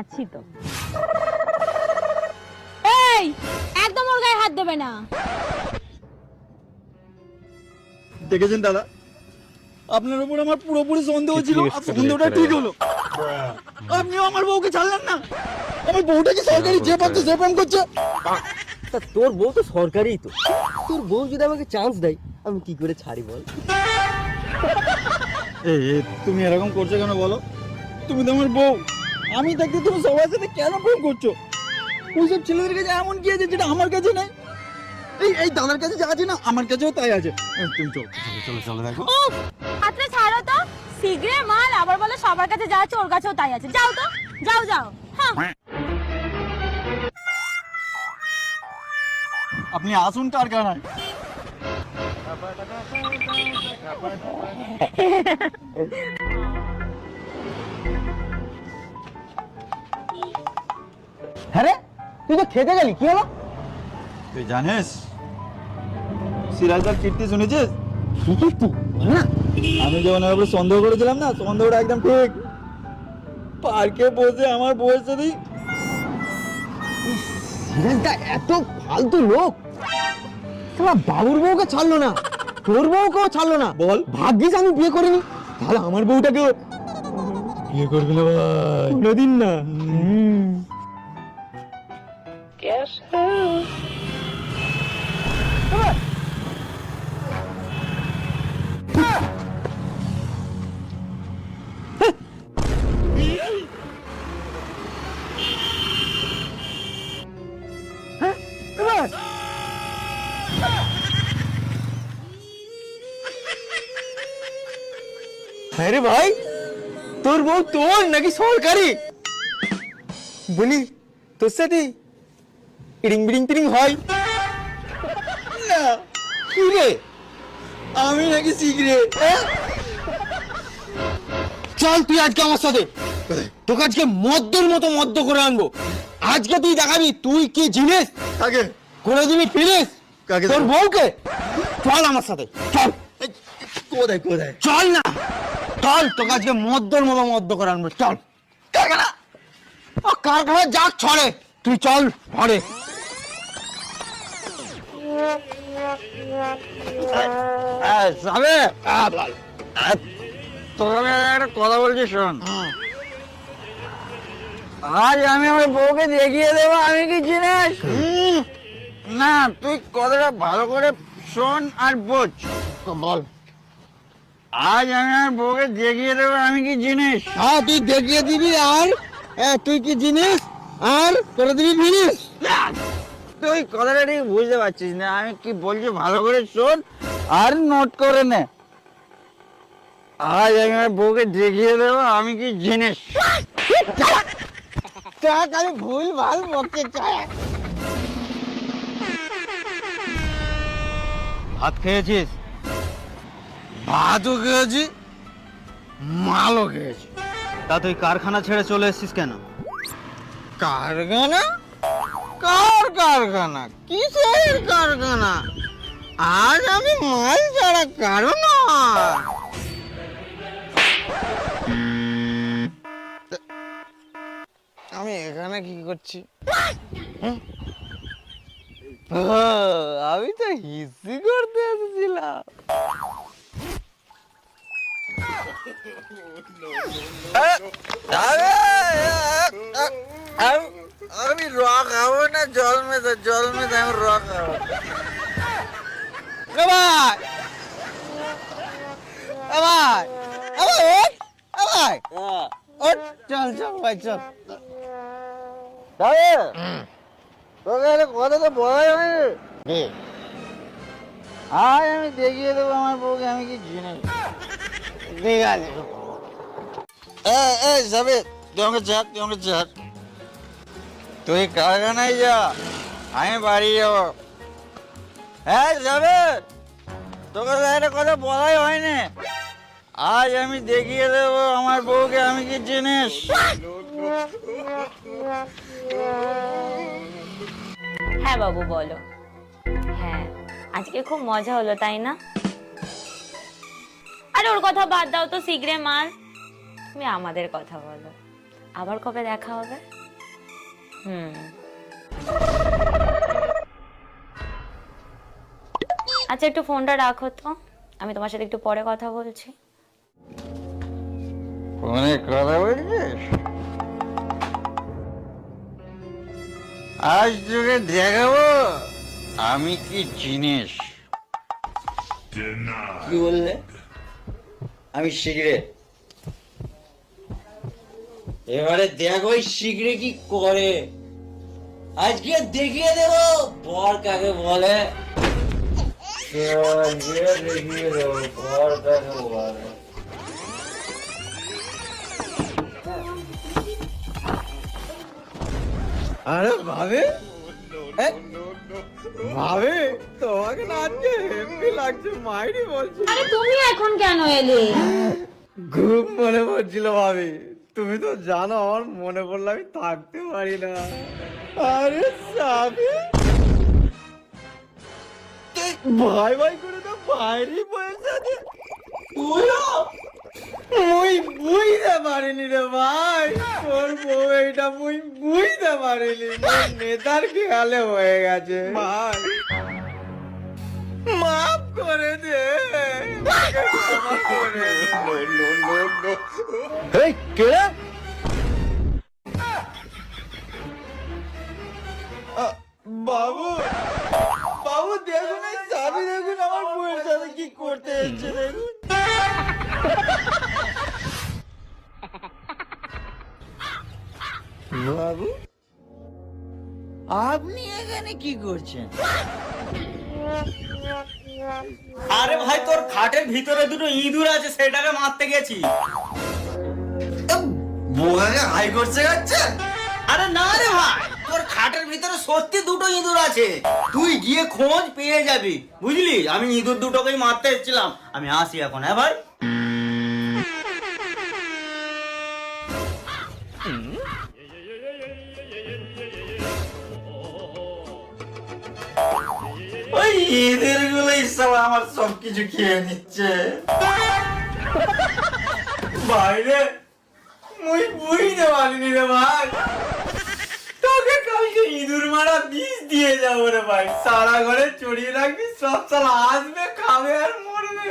আছি তো। এই একদম ওর গায়ে হাত দেবে না। দেখেছেন দাদা, আপনার উপর আমার পুরোপুরি সন্দেহ ছিল, আর সন্দেহটা ঠিক হলো। আপনিও আমার বউকে ছাড়লেন না। আমার বউটা কি সরকারি যে পাচ্ছে যে প্রেম করছে। তা তোর বউ তো সরকারি, তো তোর বউ যদি আমাকে চান্স দেয় আমি কি করে ছাড়ি বল? এই তুমি এরকম করছো কেন বলো? তুমি তো আমার বউ, আমি থাকতে তুমি সবার সাথে কেন প্রেম করছো? ওইসব ছেলেদের কাছে এমন কি আছে যেটা আমার কাছে নেই? এই দাদার কাছে যা আছে না, আমার কাছেও তাই আছে। তুমি চলো চলো চলো দেখো। হাতটা ছাড়ো তো। সিগরে মাল আবার বলে সবার কাছে যা আছে ওর কাছেও তাই আছে। যাও তো, যাও যাও। হ্যাঁ আপনি আসুন কারখানায়। হ্যাঁ রে, তুই তো খেতে গেলি, কি হলো? তুই জানিস সিরাজদার কীর্তি শুনেছিস? কি কীর্তি? না আমি যখন ওর উপরে সন্দেহ করেছিলাম না, সন্দেহটা একদম ঠিক। পার্কে বসে আমার বউয়ের সাথে। সিরাজদা এত ফালতু লোক, শালা বাবুর বউকে ছাড়লো না, তোর বউকেও ছাড়লো না। বল। ভাগ্যিস আমি বিয়ে করিনি, তাহলে আমার বউটাকে বিয়ে করবি না ভাই? কোনোদিন না। হ্যাঁ রে ভাই, তোর বউ তোর নাকি সরকারি? বলি তোর সাথে ইডিং বিডিং টিডিং হয় না, কি রে? আমি নাকি সিগারেট। চল তুই আজকে আমার সাথে, তোকে আজকে মদ্যর মতো মদ্য করে আনবো। আজকে তুই দেখাবি তুই কি জিনিস। কাকে? কোনোদিনই ফিরিস কাকে? তোর বউকে। চল আমার সাথে, চল কোথায় কোথায়? চল না, চল তোকে আজকে মদ্যর মতো মদ্য করে আনবো। চল কারখানা, ও কারখানা যাক ছড়ে, তুই চল ঘরে। যাবে তোকে আমি একটা কথা বলছি শোন। আজ আমি আমার বউকে দেখিয়ে দেবো আমি কি জিনিস। না তুই কথাটা ভালো করে শোন আর বোঝ। বল। আজ আমি আমার বউকে দেখিয়ে দেবো আমি কি জিনিস। হ্যাঁ তুই দেখিয়ে দিবি, আর তুই কি জিনিস আর করে দিবি ফিনিস। তুই কথাটা ঠিক বুঝতে পারছিস না, আমি কি বলছি ভালো করে শোন আর নোট করে নে। আজ আমি আমার বউকে দেখিয়ে দেবো আমি কি জিনিস। খালি ভুল ভাল বকতে চায়। ভাত খেয়েছিস? ভাতও খেয়েছি, মালও খেয়েছি। তা তুই কারখানা ছেড়ে চলে এসেছিস কেন? কারখানা? কার কারখানা? কিসের কারখানা? আজ আমি মাল ছাড়া কারো না। আমি এখানে কি করছি? আমি তো হিসি করতে এসেছিলাম। আমি র খাবো না, জল মেশা আমি র খাবো। ভাই ভাই ভাই, চল চল ভাই চল। তোকে একটা কথা তো বলাই হয়নি। আজ আমি দেখিয়ে দেবো আমার বউকে আমি কি জিনিস। ঠিক আছে। যাবে তুই আমাকে চাক তুই কারখানায় যা, আমি বাড়ি যাবো। হ্যাঁ যাবে, তোকে তো একটা কথা বলাই হয়নি। আজ আমি দেখিয়ে দেবো আমার বউকে আমি কি জিনিস। হ্যাঁ বাবু বলো। হ্যাঁ আজকে খুব মজা হলো তাই না? আরে ওর কথা বাদ দাও তো, সিগরে মাল। তুমি আমাদের কথা বলো। আবার কবে দেখা হবে? আচ্ছা একটু ফোনটা রাখো তো, আমি তোমার সাথে একটু পরে কথা বলছি। ফোনে কথা বলছিস? আজ তোকে দেখাবো আমি কি জিনিস। কি বললে? আমি সিগারেট। এবারে দেখ ওই সিগারেট কি করে। আজকে দেখিয়ে দেবো বর কাকে বলে। আজকে দেখিয়ে দেবো বর কাকে বলে। আরে ভাবে ভাবে তোমাকে না আজকে হেভি লাগছে, মাইরি বলছি। আরে তুমি এখন কেন এলে? খুব মনে পড়ছিল ভাবি, তুমি তো জানো আমার মনে পড়লে আমি থাকতে পারি না। আরে সাবি ভাই ভাই করে তো বাইরে পয়সা দিয়ে মুই বুঝতে পারিনি রে ভাই, তোর বউ এইটা মুই বুঝতে পারিনি, মোর নেতার খেয়ালে হয়ে গেছে ভাই, মাফ করে দে, আমাকে ক্ষমা করে দে। এই কে রে? বাবু বাবু দেখুন, এই চাবি দেখুন আমার বউয়ের সাথে কি করতে এসেছে দেখুন। বাবু আপনি এখানে কি করছেন? আরে ভাই তোর খাটের ভিতরে দুটো ইঁদুর আছে, সেটাকে মারতে গেছি। বোকাকে হাই করছে যাচ্ছে। আরে না রে ভাই, তোর খাটের ভিতরে সত্যি দুটো ইঁদুর আছে, তুই গিয়ে খোঁজ পেয়ে যাবি, বুঝলি? আমি ইঁদুর দুটোকেই মারতে এসেছিলাম, আমি আসি এখন। হ্যাঁ ভাই, ওই ঈদের গুলোই সব আমার সবকিছু খেয়ে নিচ্ছে। বাইরে মুই বুঝতে পারিনি রে ভাই, তোকে কালকে ইঁদুর মারা বিষ দিয়ে যাবো রে ভাই, সারা ঘরে চড়িয়ে রাখবি, সব সালা আসবে খাবে আর মরবে।